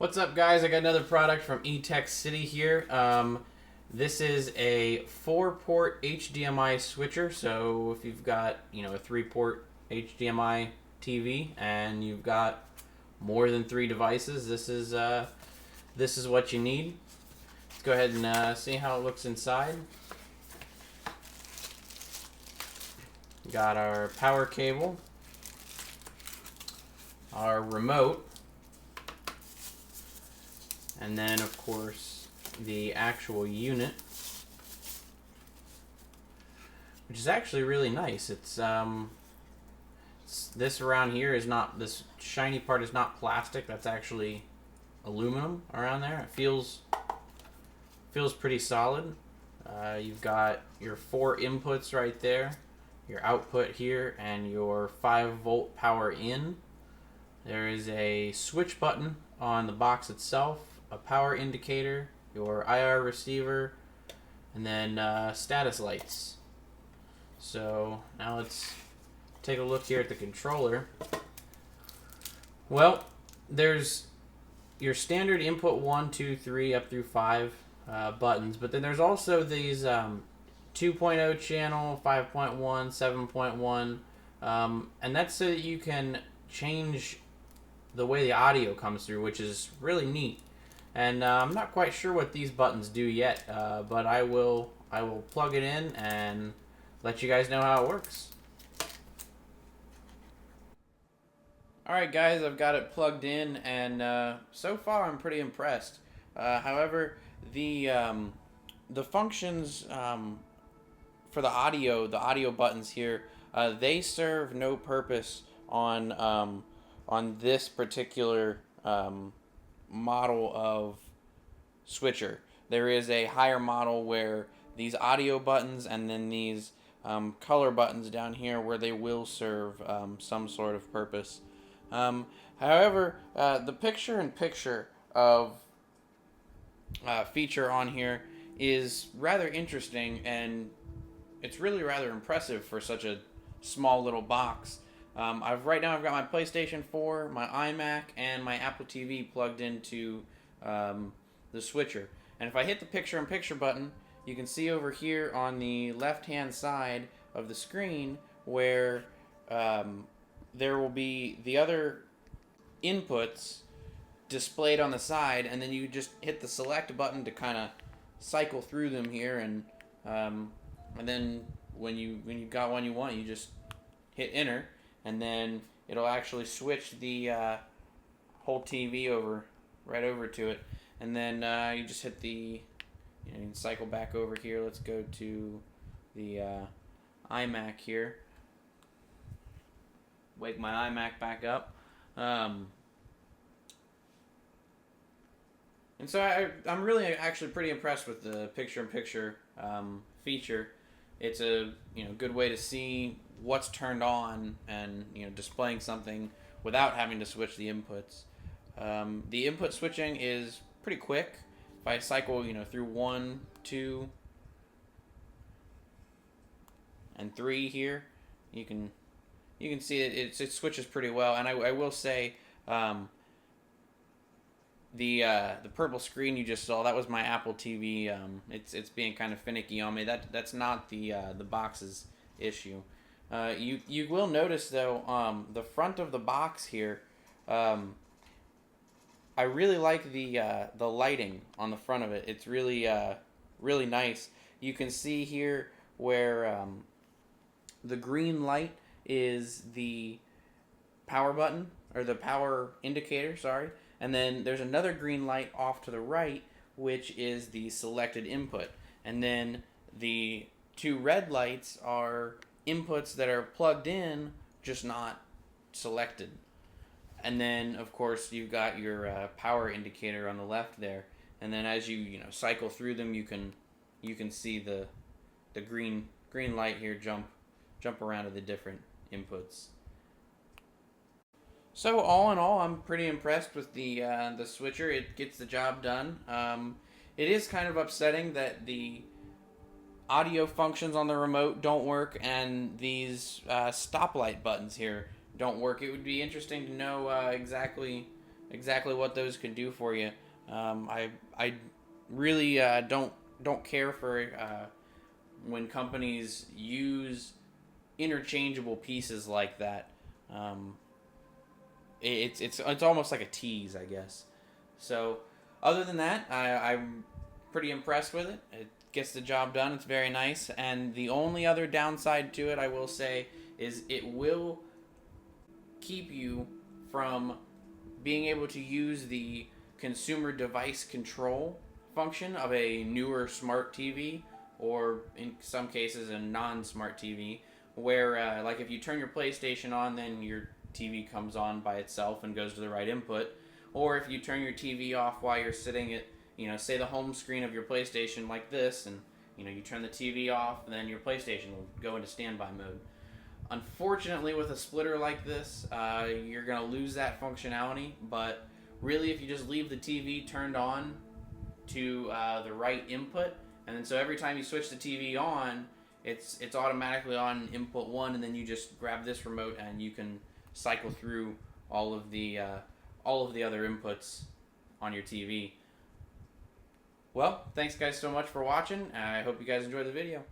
What's up, guys? I got another product from eTekcity here. This is a 4-port HDMI switcher. So if you've got, a 3-port HDMI TV and you've got more than 3 devices, this is what you need. Let's go ahead and see how it looks inside. Got our power cable, our remote, and then of course the actual unit, which is actually really nice. It's this around here is not, this shiny part is not plastic. That's actually aluminum around there. It feels pretty solid. You've got your 4 inputs right there, your output here, and your 5-volt power in. There is a switch button on the box itself, a power indicator, your IR receiver, and then status lights. So now let's take a look here at the controller. Well, there's your standard input 1, 2, 3 up through 5 buttons, but then there's also these 2.0 channel, 5.1, 7.1, and that's so that you can change the way the audio comes through, which is really neat. And I'm not quite sure what these buttons do yet, but I will plug it in and let you guys know how it works. Alright guys, I've got it plugged in, and so far I'm pretty impressed. However, the functions for the audio buttons here, they serve no purpose on this particular model of switcher. There is a higher model where these audio buttons and then these color buttons down here where they will serve some sort of purpose. However, the picture-in-picture of feature on here is rather interesting, and it's really rather impressive for such a small little box. Right now I've got my PlayStation 4, my iMac, and my Apple TV plugged into the switcher. And if I hit the picture-in-picture button, you can see over here on the left-hand side of the screen where there will be the other inputs displayed on the side, and then you just hit the select button to kind of cycle through them here, and then when you've got one you want, you just hit enter, and then it'll actually switch the whole TV right over to it, and then you just hit the, you can cycle back over here. Let's go to the iMac here. Wake my iMac back up. And so I'm really actually pretty impressed with the picture-in-picture feature. It's a good way to see what's turned on and displaying something without having to switch the inputs. The input switching is pretty quick. If I cycle through 1, 2, and 3 here, you can see it switches pretty well. And I will say, the purple screen you just saw, that was my Apple TV. It's being kind of finicky on me. That's not the box's issue. You will notice though, the front of the box here, I really like the lighting on the front of it. It's really really nice. You can see here where the green light is the power button, or the power indicator, sorry. And then there's another green light off to the right, which is the selected input. And then the 2 red lights are inputs that are plugged in, just not selected. And then, of course, you've got your power indicator on the left there. And then as you cycle through them, you can see the green light here jump around to the different inputs. So all in all, I'm pretty impressed with the switcher. It gets the job done. It is kind of upsetting that the audio functions on the remote don't work, and these stoplight buttons here don't work. It would be interesting to know exactly exactly what those can do for you. I really don't care for when companies use interchangeable pieces like that. Um, it's almost like a tease, I guess. So, other than that, I'm pretty impressed with it. It gets the job done. It's very nice. And the only other downside to it, I will say, is it will keep you from being able to use the consumer device control function of a newer smart TV, or in some cases a non-smart TV, where like if you turn your PlayStation on, then your TV comes on by itself and goes to the right input, or if you turn your TV off while you're sitting at, say the home screen of your PlayStation like this, and you turn the TV off, and then your PlayStation will go into standby mode. Unfortunately, with a splitter like this, you're going to lose that functionality, but really if you just leave the TV turned on to the right input, and then so every time you switch the TV on, it's automatically on input 1, and then you just grab this remote and you can cycle through all of the other inputs on your TV. Well, thanks guys so much for watching. I hope you guys enjoyed the video.